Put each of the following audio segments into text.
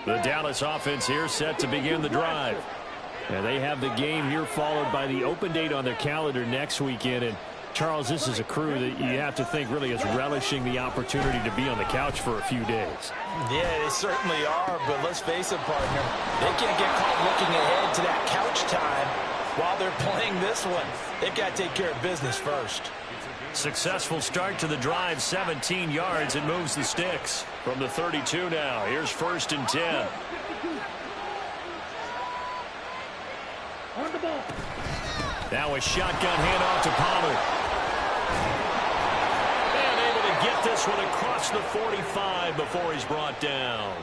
The Dallas offense here set to begin the drive. And they have the game here followed by the open date on their calendar next weekend. And Charles, this is a crew that you have to think really is relishing the opportunity to be on the couch for a few days. Yeah, they certainly are, but let's face it, partner. They can't get caught looking ahead to that couch time while they're playing this one. They've got to take care of business first. Successful start to the drive, 17 yards. It moves the sticks. From the 32 now, here's 1st and 10. Now a shotgun handoff to Pollard. And able to get this one across the 45 before he's brought down.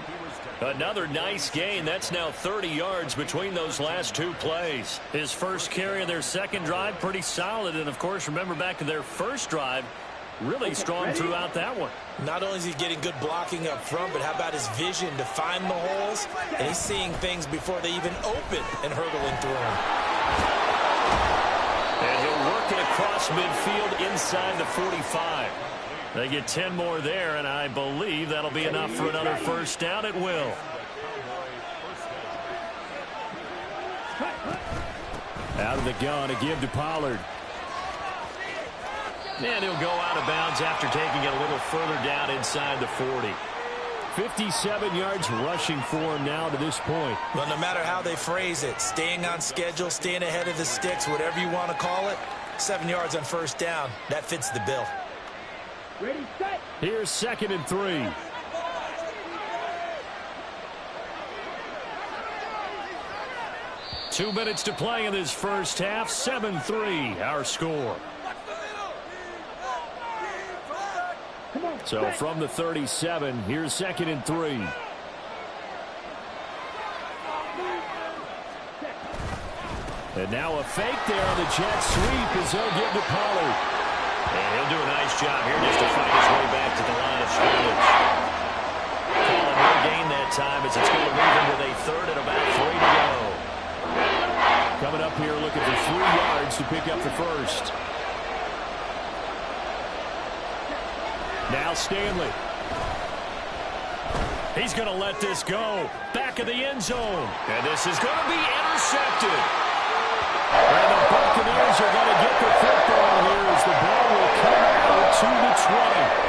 Another nice gain. That's now 30 yards between those last two plays. His first carry of their second drive, pretty solid. And, of course, remember back to their first drive, really strong throughout that one. Not only is he getting good blocking up front, but how about his vision to find the holes? And he's seeing things before they even open and hurdling through them. And he'll work it across midfield inside the 45. They get 10 more there, and I believe that'll be enough for another first down. It will. Out of the gun, a give to Pollard. And he'll go out of bounds after taking it a little further down inside the 40. 57 yards rushing for him now to this point. Well, no matter how they phrase it, staying on schedule, staying ahead of the sticks, whatever you want to call it, 7 yards on first down, that fits the bill. Ready, set. Here's 2nd and 3. Two minutes to play in this first half. 7-3, our score. So from the 37, here's 2nd and 3. And now a fake there on the jet sweep as they'll give to Pollard. And he'll do a nice job here just to fight his way back to the line of scrimmage. Calling no gain that time as it's going to leave him with a third and about 3 to go. Coming up here looking for 3 yards to pick up the first. Now Stanley. He's going to let this go. Back of the end zone. And this is going to be intercepted. And the Buccaneers are going to get the football here as the ball will come out to the 20.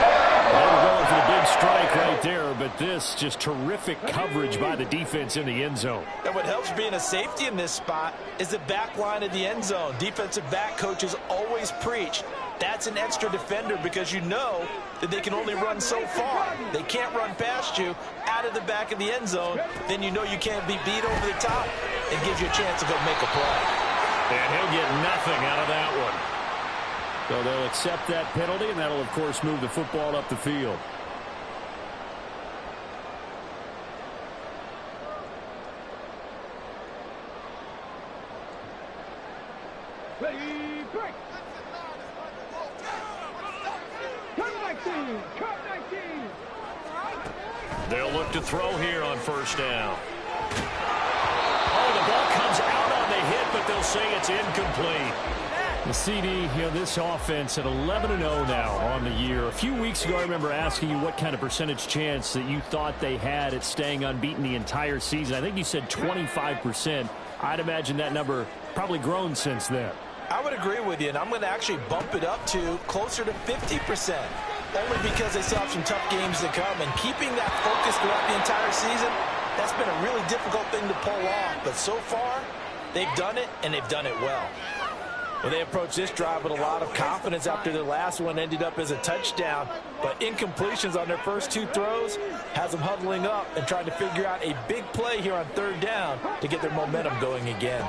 They were going for the big strike right there, but this just terrific coverage by the defense in the end zone. And what helps being a safety in this spot is the back line of the end zone. Defensive back coaches always preach. That's an extra defender because you know that they can only run so far. They can't run past you out of the back of the end zone. Then you know you can't be beat over the top. It gives you a chance to go make a play. And he'll get nothing out of that one. So they'll accept that penalty, and that'll, of course, move the football up the field. Ready, break. Turn 19. Turn 19. They'll look to throw here on first down. Oh, the ball comes out on the hit, but they'll say it's incomplete. The CD, this offense at 11-0 now on the year. A few weeks ago, I remember asking you what kind of percentage chance that you thought they had at staying unbeaten the entire season. I think you said 25%. I'd imagine that number probably grown since then. I would agree with you, and I'm going to actually bump it up to closer to 50%. Only because they still have some tough games to come, and keeping that focus throughout the entire season, that's been a really difficult thing to pull off. But so far, they've done it, and they've done it well. Well, they approached this drive with a lot of confidence after their last one ended up as a touchdown. But incompletions on their first 2 throws has them huddling up and trying to figure out a big play here on third down to get their momentum going again.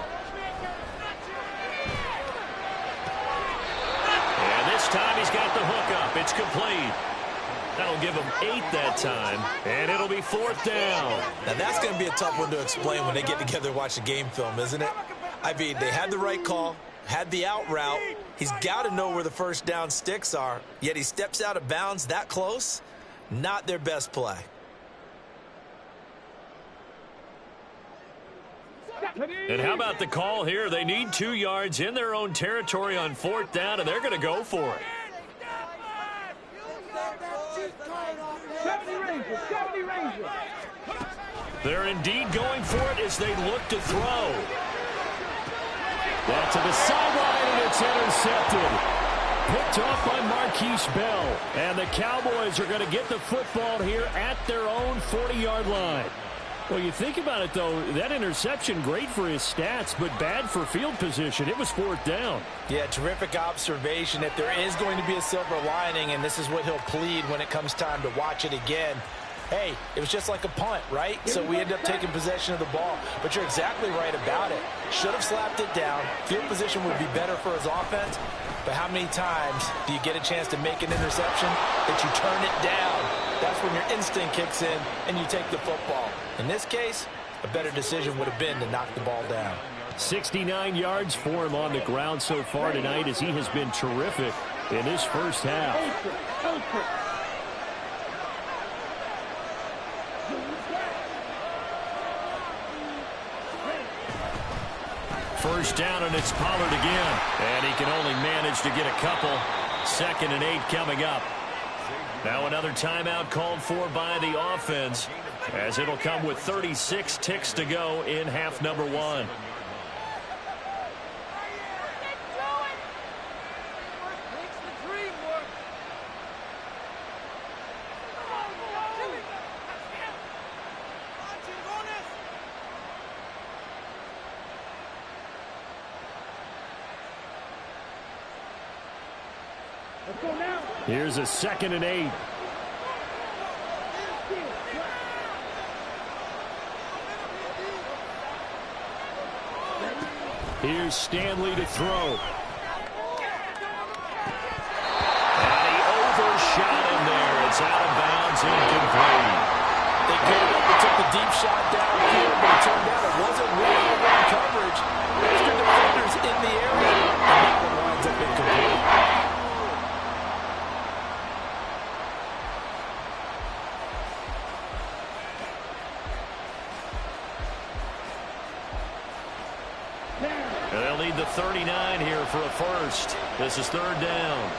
And this time he's got the hook up. It's complete. That'll give them 8 that time, and it'll be 4th down. Now, that's going to be a tough one to explain when they get together and watch the game film, isn't it? I mean, they had the right call, had the out route. He's got to know where the first down sticks are, yet he steps out of bounds that close. Not their best play. And how about the call here? They need 2 yards in their own territory on 4th down, and they're going to go for it. 70 Rangers, 70 Rangers. They're indeed going for it as they look to throw. That to the sideline, and it's intercepted. Picked off by Marquise Bell. And the Cowboys are going to get the football here at their own 40-yard line. Well, you think about it, though, that interception, great for his stats, but bad for field position. It was fourth down. Yeah, terrific observation. If there is going to be a silver lining, and this is what he'll plead when it comes time to watch it again, hey, it was just like a punt, right? So we end up taking possession of the ball. But you're exactly right about it. Should have slapped it down. Field position would be better for his offense. But how many times do you get a chance to make an interception that you turn it down? That's when your instinct kicks in and you take the football. In this case, a better decision would have been to knock the ball down. 69 yards for him on the ground so far tonight as he has been terrific in this first half. First down, and it's Pollard again. And he can only manage to get a couple. 2nd and 8 coming up. Now another timeout called for by the offense, as it'll come with 36 ticks to go in half number 1. Here's a 2nd and 8. Here's Stanley to throw. And he overshot him there. It's out of bounds, incomplete. They gave up and took the deep shot downfield, but it turned out it wasn't really one coverage. Extra defenders in the area, and that one winds up incomplete. And they'll need the 39 here for a first. This is 3rd down.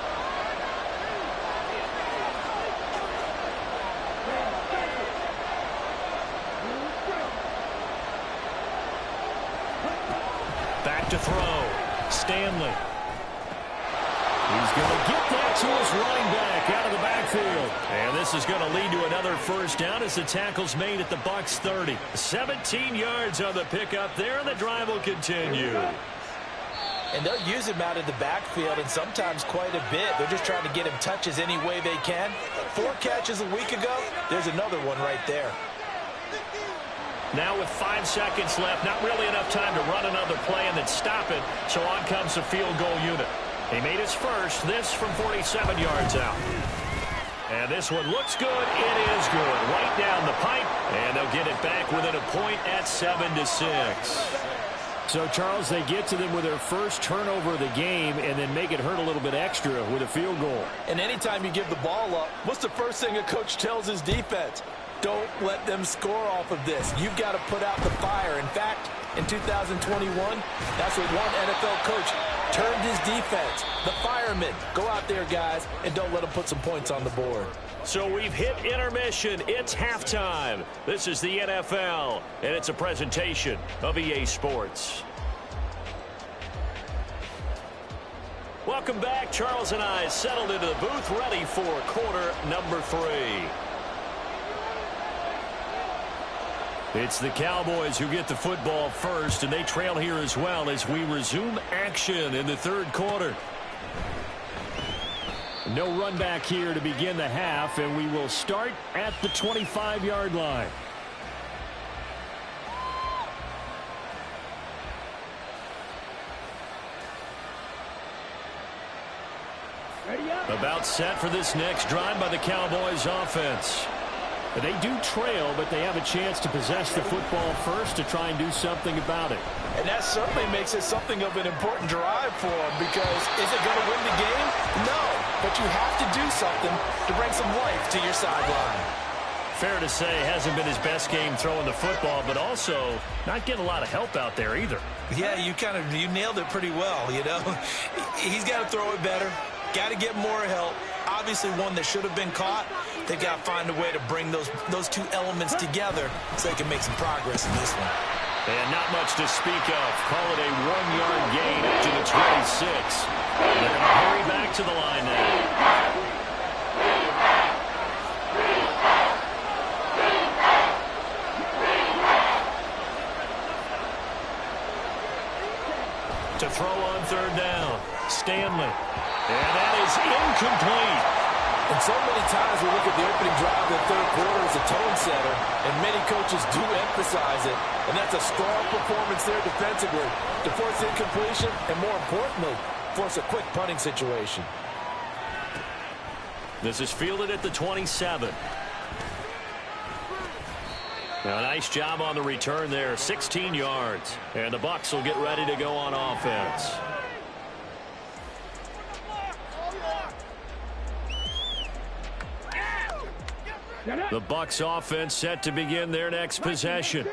Back to throw. Stanley. He's going to get that to his running back out of the backfield. And this is going to lead to another first down as the tackle's made at the Bucs 30. 17 yards on the pickup there, and the drive will continue. And they'll use him out of the backfield, and sometimes quite a bit. They're just trying to get him touches any way they can. 4 catches a week ago, there's another one right there. Now with 5 seconds left, not really enough time to run another play and then stop it. So on comes the field goal unit. He made his first, this from 47 yards out. And this one looks good. It is good. Right down the pipe, and they'll get it back within a point at 7-6. So, Charles, they get to them with their first turnover of the game and then make it hurt a little bit extra with a field goal. And anytime you give the ball up, what's the first thing a coach tells his defense? Don't let them score off of this. You've got to put out the fire. In fact, in 2021, that's what one NFL coach turned his defense. The firemen. Go out there, guys, and don't let them put some points on the board. So we've hit intermission. It's halftime. This is the NFL, and it's a presentation of EA Sports. Welcome back. Charles and I settled into the booth, ready for quarter number 3. It's the Cowboys who get the football first, and they trail here as well as we resume action in the 3rd quarter. No run back here to begin the half, and we will start at the 25-yard line. About set for this next drive by the Cowboys offense. They do trail, but they have a chance to possess the football first to try and do something about it. And that certainly makes it something of an important drive for them, because is it going to win the game? No, but you have to do something to bring some life to your sideline. Fair to say, hasn't been his best game throwing the football, but also not getting a lot of help out there either. Yeah, you nailed it pretty well, you know. He's got to throw it better, got to get more help, Obviously one that should have been caught. They've got to find a way to bring those two elements together so they can make some progress in this one. And not much to speak of. Call it a 1-yard gain up to the 26. And they're going to hurry back to the line now. To throw on third down. Stanley. And that is incomplete. And so many times we look at the opening drive of the third quarter as a tone setter, and many coaches do emphasize it. And that's a strong performance there defensively to force incompletion and, more importantly, force a quick punting situation. This is fielded at the 27. Now, nice job on the return there, 16 yards. And the Bucs will get ready to go on offense. The Bucs offense set to begin their next possession.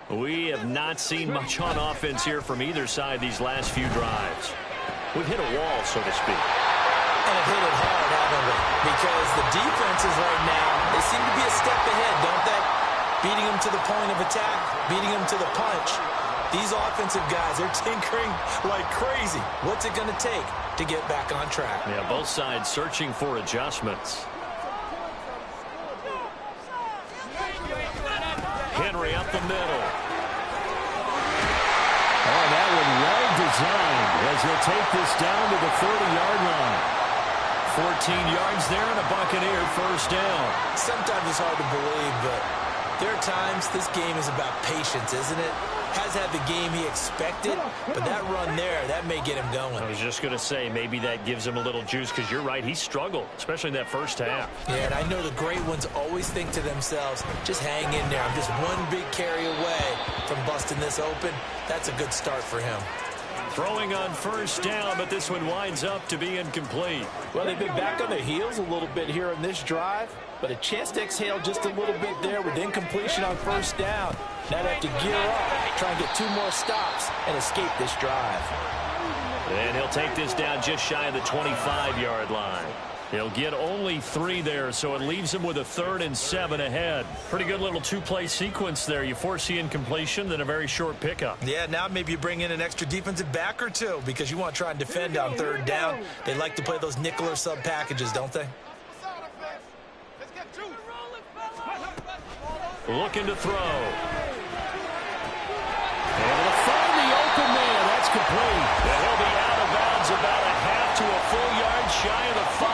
We have not seen much on offense here from either side these last few drives. We've hit a wall, so to speak. And have hit it hard, haven't we? Because the defenses right now, they seem to be a step ahead, don't they? Beating them to the point of attack, beating them to the punch. These offensive guys, they're tinkering like crazy. What's it going to take to get back on track? Yeah, both sides searching for adjustments. Henry up the middle. Oh, that one well designed as he'll take this down to the 30-yard line. 14 yards there and a Buccaneer first down. Sometimes it's hard to believe, but there are times this game is about patience, isn't it? Has had the game he expected, but that run there, that may get him going. I was just going to say, maybe that gives him a little juice, because you're right, he struggled, especially in that first half. Yeah, and I know the great ones always think to themselves, just hang in there. I'm just one big carry away from busting this open. That's a good start for him. Throwing on first down, but this one winds up to be incomplete. Well, they've been back on their heels a little bit here in this drive, but a chance to exhale just a little bit there with incompletion on first down. Now they have to gear up, try and get 2 more stops, and escape this drive. And he'll take this down just shy of the 25-yard line. He'll get only 3 there, so it leaves him with a 3rd and 7 ahead. Pretty good little 2-play sequence there. You force the incompletion, then a very short pickup. Yeah, now maybe you bring in an extra defensive back or 2 because you want to try and defend on 3rd down. They like to play those nickel or sub packages, don't they? Looking to throw. And to find the open man. That's complete. And he'll be out of bounds about a half to a full yard shy of the 5.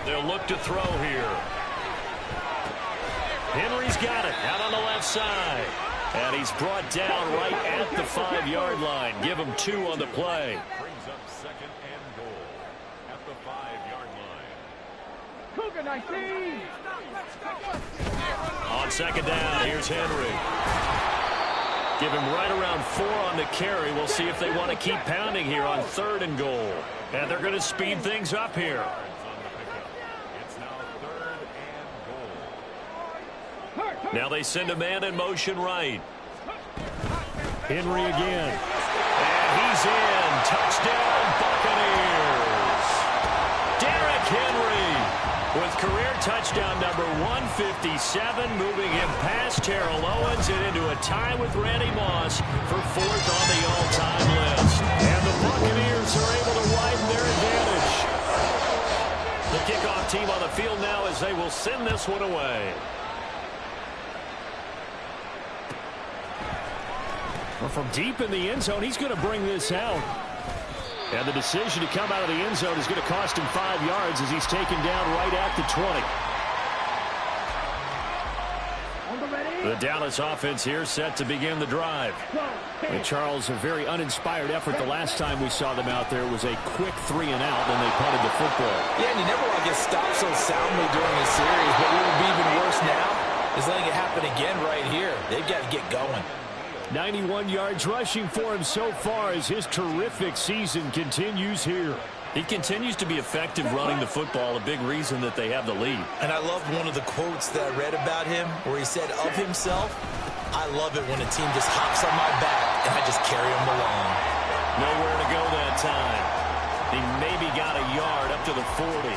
They'll look to throw here. Henry's got it out on the left side. And he's brought down right at the 5-yard line. Give him 2 on the play. Brings up 2nd and goal at the 5-yard line. Cougar 19. On 2nd down, here's Henry. Give him right around 4 on the carry. We'll see if they want to keep pounding here on 3rd and goal. And they're going to speed things up here. It's now 3rd and goal. Now they send a man in motion right. Henry again. And he's in. Touchdown, Buccaneers. Derrick Henry with career touchdown number 157, moving him past Terrell Owens and into a tie with Randy Moss for 4th on the all-time list. And the Buccaneers are able to widen their advantage. The kickoff team on the field now as they will send this one away. Well, from deep in the end zone, he's going to bring this out. And the decision to come out of the end zone is going to cost him 5 yards as he's taken down right at the 20. The Dallas offense here set to begin the drive. And Charles, a very uninspired effort the last time we saw them out there. It was a quick 3 and out, then they punted the football. Yeah, and you never want to get stopped so soundly during a series, but what would be even worse now is letting it happen again right here. They've got to get going. 91 yards rushing for him so far as his terrific season continues here. He continues to be effective running the football, a big reason that they have the lead. And I loved one of the quotes that I read about him where he said of himself, "I love it when a team just hops on my back and I just carry them along." Nowhere to go that time. He maybe got a yard up to the 40.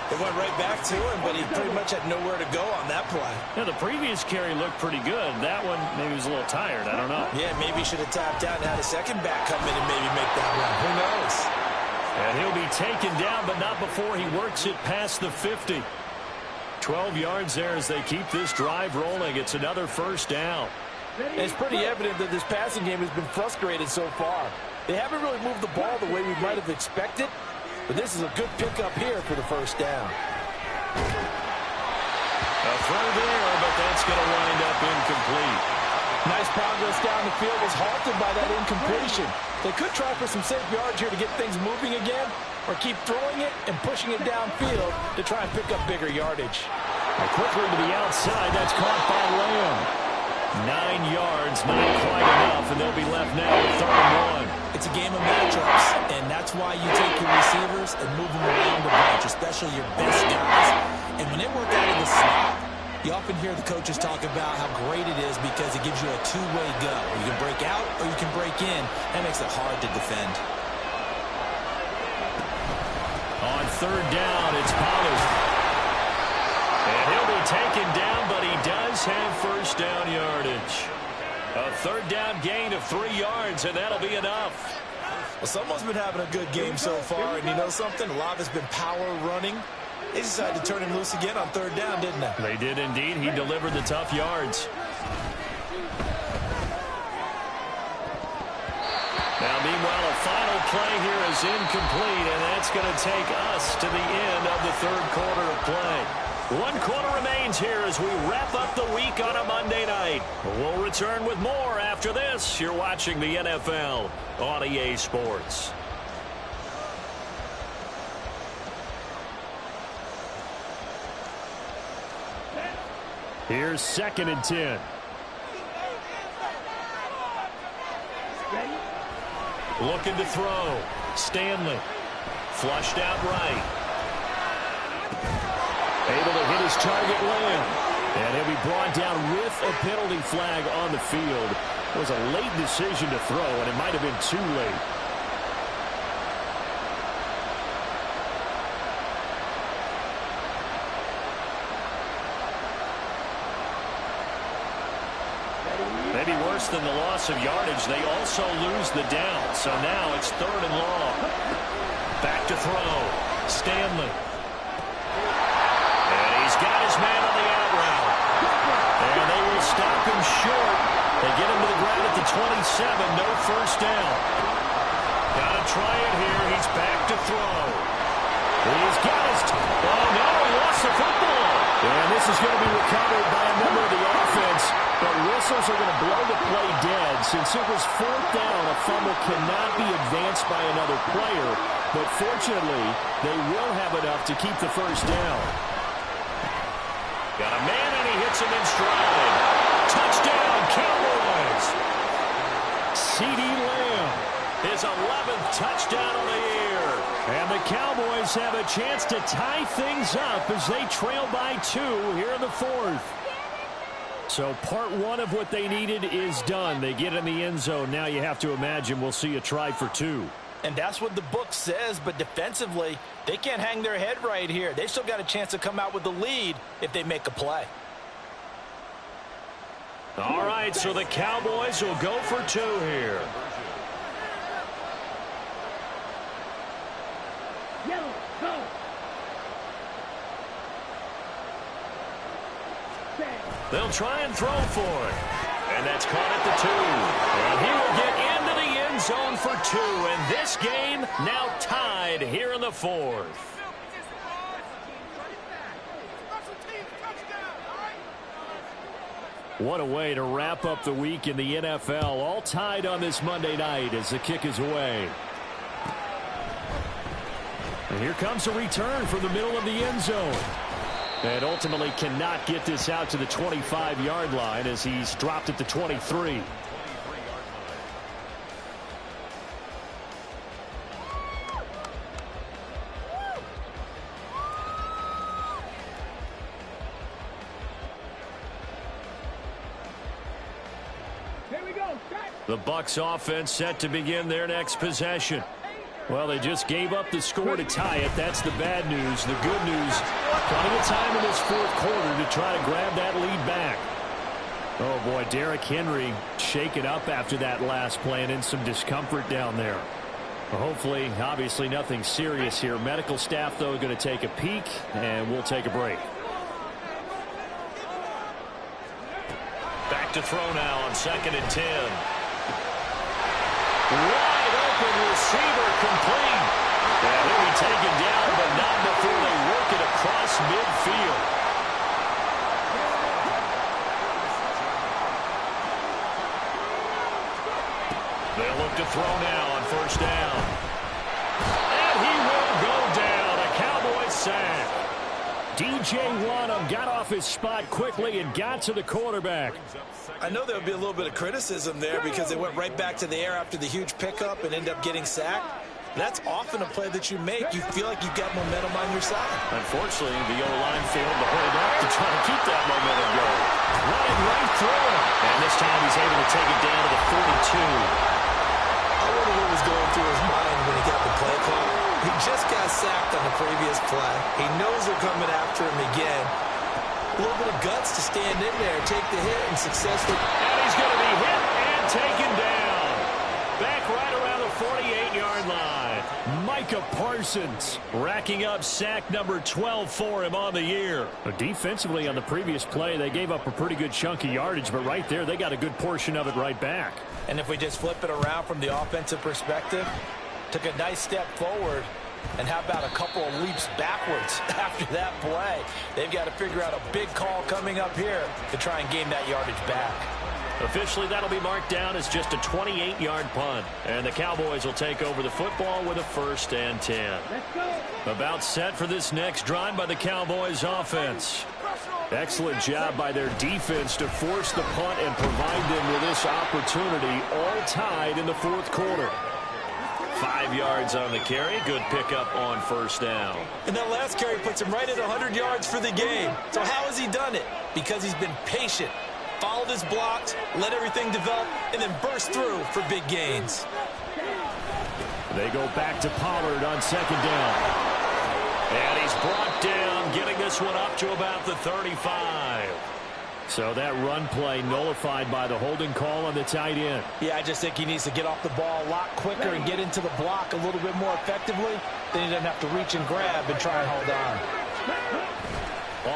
It went right back to him, but he pretty much had nowhere to go on that play. Now, the previous carry looked pretty good. That one, maybe was a little tired. I don't know. Yeah, maybe he should have tapped out and had a second back come in and maybe make that run. Who knows? And he'll be taken down, but not before he works it past the 50. 12 yards there as they keep this drive rolling. It's another first down. And it's pretty evident that this passing game has been frustrated so far. They haven't really moved the ball the way we might have expected, but this is a good pickup here for the first down. A throw there, but that's going to wind up incomplete. Nice progress down the field was halted by that incompletion. They could try for some safe yards here to get things moving again, or keep throwing it and pushing it downfield to try and pick up bigger yardage. Quickly to the outside, that's caught by Lamb. 9 yards, not quite enough, and they'll be left now with 3rd and 1. It's a game of matchups, and that's why you take your receivers and move them around the bunch, especially your best guys. And when they work out of the slot, you often hear the coaches talk about how great it is because it gives you a two-way go. You can break out or you can break in. That makes it hard to defend. On 3rd down, it's Pollard. And he'll be taken down, but he does have first down yardage. A 3rd down gain of 3 yards, and that'll be enough. Well, someone's been having a good game so far, and you know something? A lot of it's been power running. They decided to turn him loose again on 3rd down, didn't they? They did indeed. He delivered the tough yards. Now, meanwhile, a final play here is incomplete, and that's going to take us to the end of the 3rd quarter of play. 1 quarter remains here as we wrap up the week on a Monday night. We'll return with more after this. You're watching the NFL on EA Sports. Here's 2nd and 10. Looking to throw. Stanley. Flushed out right. Able to hit his target Lamb. And he'll be brought down with a penalty flag on the field. It was a late decision to throw, and it might have been too late. Maybe worse than the loss of yardage, they also lose the down. So now it's 3rd and long. Back to throw. Stanley. And he's got his man on the out route. And they will stop him short. They get him to the ground at the 27. No first down. Got to try it here. He's back to throw. He's got his... Oh, no, he lost the football. And this is going to be recovered by a member of the offense. But whistles are going to blow the play dead. Since it was 4th down, a fumble cannot be advanced by another player. But fortunately, they will have enough to keep the first down. Got a man, and he hits him in stride. Touchdown, Cowboys. C.D. Lamb, his 11th touchdown of the year. And the Cowboys have a chance to tie things up as they trail by 2 here in the 4th. So part 1 of what they needed is done. They get in the end zone. Now you have to imagine we'll see a try for 2. And that's what the book says, but defensively, they can't hang their head right here. They've still got a chance to come out with the lead if they make a play. All right, so the Cowboys will go for 2 here. Yellow, go. They'll try and throw for it. And that's caught at the 2. And he will get into the end zone for 2. And this game now tied here in the 4th. What a way to wrap up the week in the NFL. All tied on this Monday night as the kick is away. And here comes a return from the middle of the end zone. And ultimately cannot get this out to the 25-yard line as he's dropped at the 23. The Bucs offense set to begin their next possession. Well, they just gave up the score to tie it. That's the bad news. The good news, plenty of time in this fourth quarter to try to grab that lead back. Oh, boy, Derrick Henry shaken up after that last play and in some discomfort down there. Well, hopefully, obviously, nothing serious here. Medical staff, though, going to take a peek, and we'll take a break. Back to throw now on 2nd and 10. Wide open receiver complete. And he'll be taken down, but not before they work it across midfield. They'll look to throw now on 1st down. And he will go down. A Cowboys sack. DJ Wanham got off his spot quickly and got to the quarterback. I know there would be a little bit of criticism there because they went right back to the air after the huge pickup and ended up getting sacked. That's often a play that you make. You feel like you've got momentum on your side. Unfortunately, the O-line failed to hold up to try to keep that momentum going. Running right through him. And this time he's able to take it down to the 42. I wonder what was going through his mind when he got the play call. He just got sacked on the previous play. He knows they're coming after him again. A little bit of guts to stand in there, take the hit, and successfully. And he's going to be hit and taken down. Back right around the 48-yard line. Micah Parsons racking up sack number 12 for him on the year. But defensively on the previous play, they gave up a pretty good chunk of yardage, but right there, they got a good portion of it right back. And if we just flip it around from the offensive perspective, took a nice step forward, and how about a couple of leaps backwards after that play? They've got to figure out a big call coming up here to try and gain that yardage back. Officially, that'll be marked down as just a 28-yard punt. And the Cowboys will take over the football with a 1st and 10. About set for this next drive by the Cowboys offense. Excellent job by their defense to force the punt and provide them with this opportunity, all tied in the fourth quarter. 5 yards on the carry. Good pickup on 1st down. And that last carry puts him right at 100 yards for the game. So how has he done it? Because he's been patient, followed his blocks, let everything develop, and then burst through for big gains. They go back to Pollard on 2nd down. And he's brought down, getting this one up to about the 35. So that run play nullified by the holding call on the tight end. Yeah, I just think he needs to get off the ball a lot quicker and get into the block a little bit more effectively. Then he doesn't have to reach and grab and try and hold on.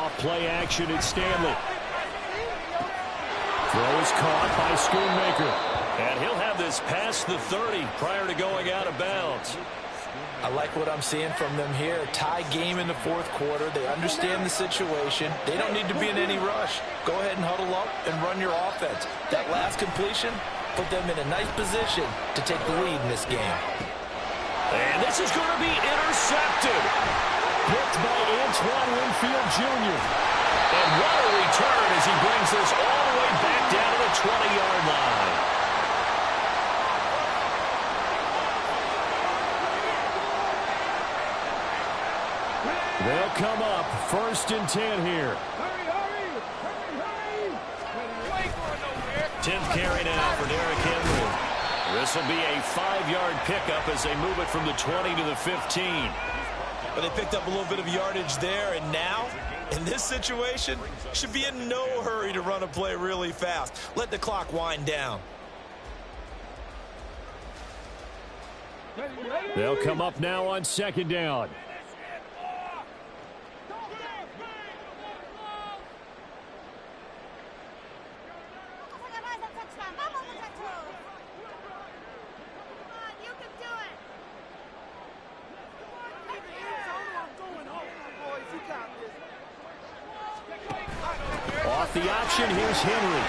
Off play action at Stanley. Throw is caught by Schoonmaker. And he'll have this past the 30 prior to going out of bounds. I like what I'm seeing from them here. Tie game in the fourth quarter. They understand the situation. They don't need to be in any rush. Go ahead and huddle up and run your offense. That last completion put them in a nice position to take the lead in this game. And this is going to be intercepted. Picked by Antoine Winfield Jr. And what a return as he brings this all the way back down to the 20-yard line. They'll come up 1st and 10 here. 10th carry now for Derrick Henry. This will be a 5-yard pickup as they move it from the 20 to the 15. But they picked up a little bit of yardage there, and now, in this situation, should be in no hurry to run a play really fast. Let the clock wind down. They'll come up now on 2nd down. Off the option, here's Henry.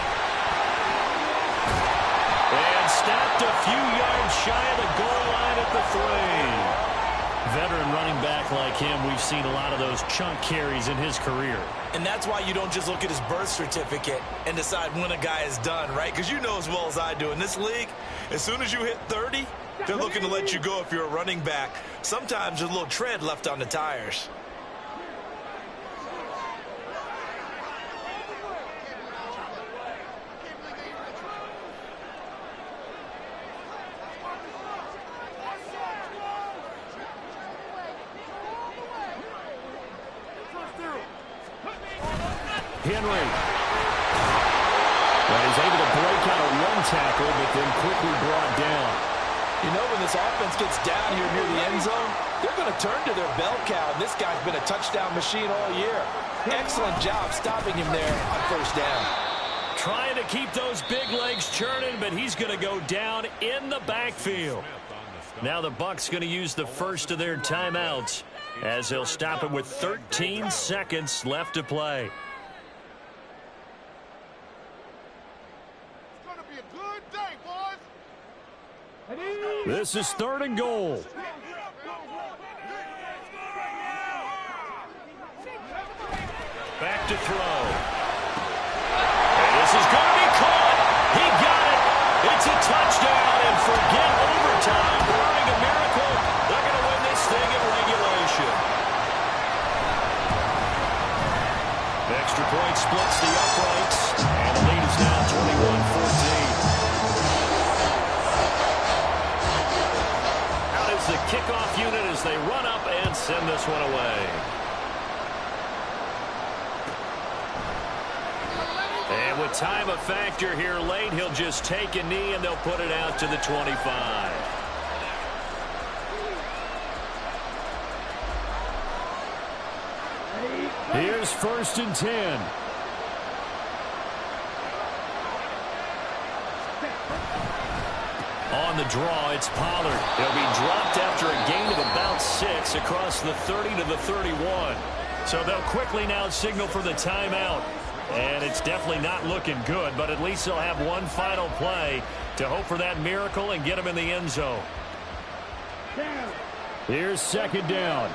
And stopped a few yards shy of the goal line at the 3. Veteran running back like him, we've seen a lot of those chunk carries in his career. And that's why you don't just look at his birth certificate and decide when a guy is done, right? Because you know as well as I do, in this league, as soon as you hit 30, they're looking to let you go if you're a running back. Sometimes there's a little tread left on the tires. Henry. Well, he's able to break out of one tackle, but then quickly brought down. You know, when this offense gets down here near the end zone, they're going to turn to their bell cow, and this guy's been a touchdown machine all year. Excellent job stopping him there on first down. Trying to keep those big legs churning, but he's going to go down in the backfield. Now the Bucs going to use the first of their timeouts as they'll stop it with 13 seconds left to play. It's going to be a good day, boys. This is 3rd and goal. Back to throw. And this is going to be caught. He got it. It's a touchdown, and forget overtime. Barring a miracle, they're going to win this thing in regulation. The extra point splits the uprights, and the lead is now 21-14. Out is the kickoff unit as they run up and send this one away. And with time a factor here late, he'll just take a knee and they'll put it out to the 25. Here's 1st and 10. On the draw, it's Pollard. He'll be dropped after a gain of about 6 across the 30 to the 31. So they'll quickly now signal for the timeout. And it's definitely not looking good, but at least they'll have one final play to hope for that miracle and get him in the end zone. Here's 2nd down.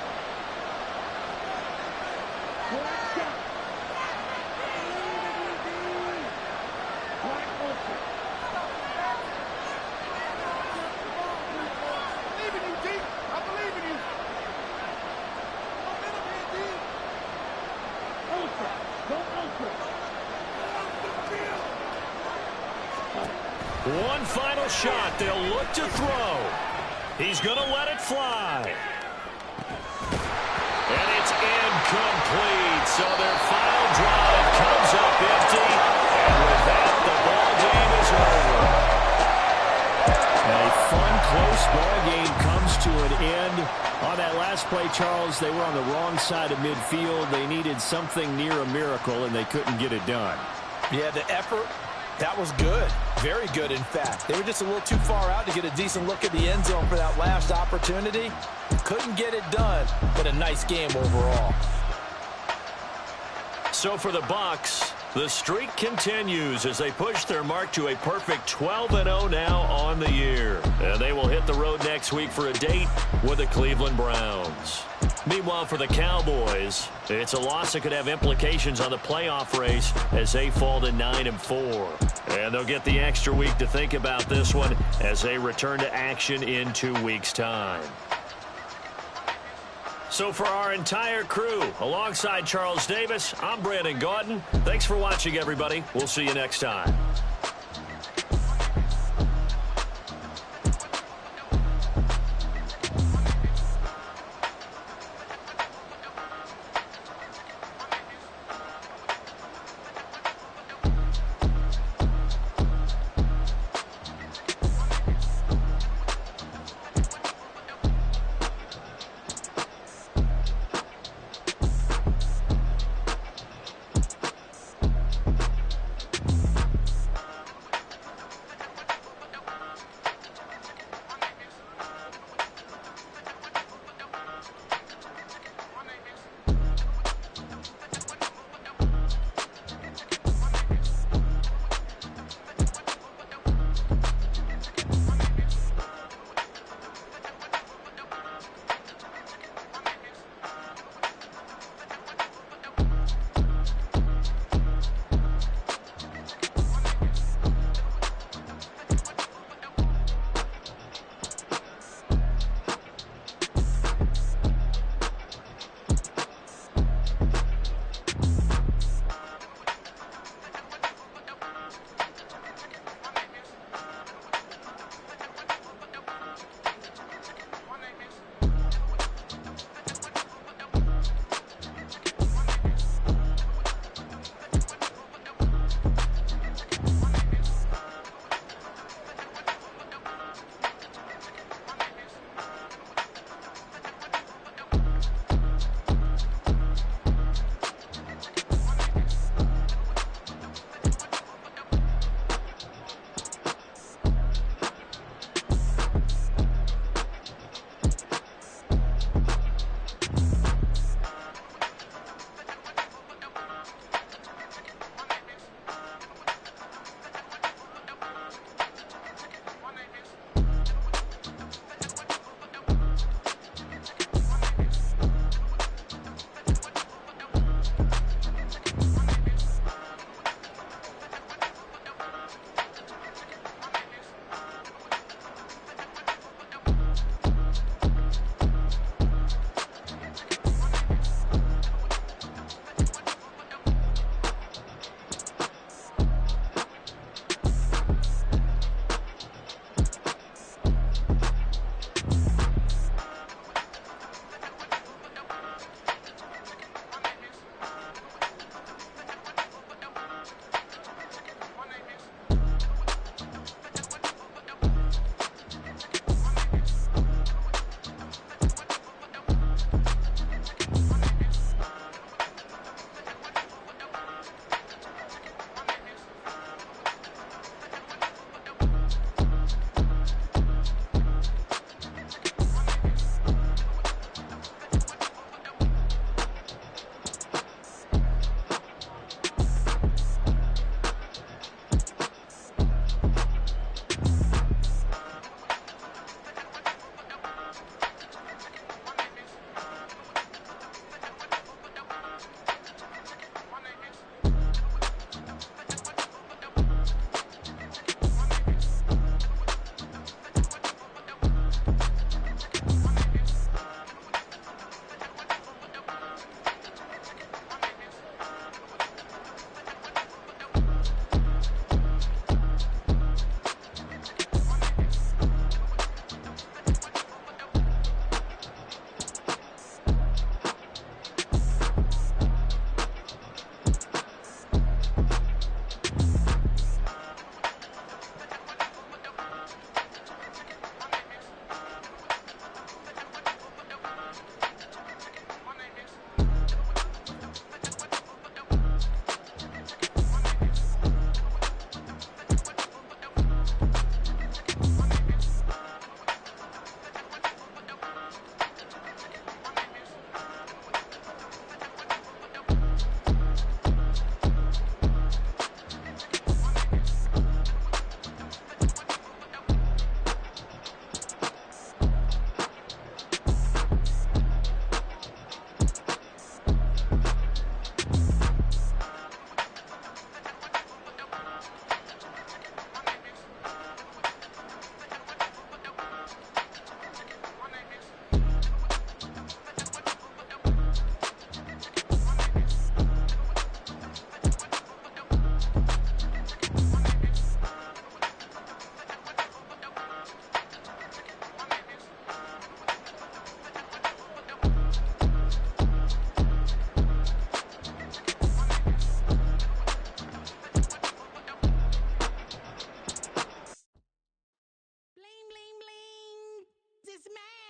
One final shot. They'll look to throw. He's going to let it fly. And it's incomplete. So their final drive comes up empty. And with that, the ball game is over. A fun, close ball game comes to an end. On that last play, Charles, they were on the wrong side of midfield. They needed something near a miracle, and they couldn't get it done. Yeah, the effort, that was good. Very good, in fact. They were just a little too far out to get a decent look at the end zone for that last opportunity. Couldn't get it done, but a nice game overall. So for the Bucs, the streak continues as they push their mark to a perfect 12-0 now on the year. And they will hit the road next week for a date with the Cleveland Browns. Meanwhile, for the Cowboys, it's a loss that could have implications on the playoff race as they fall to 9-4. And they'll get the extra week to think about this one as they return to action in 2 weeks' time. So for our entire crew, alongside Charles Davis, I'm Brandon Gaudin. Thanks for watching, everybody. We'll see you next time.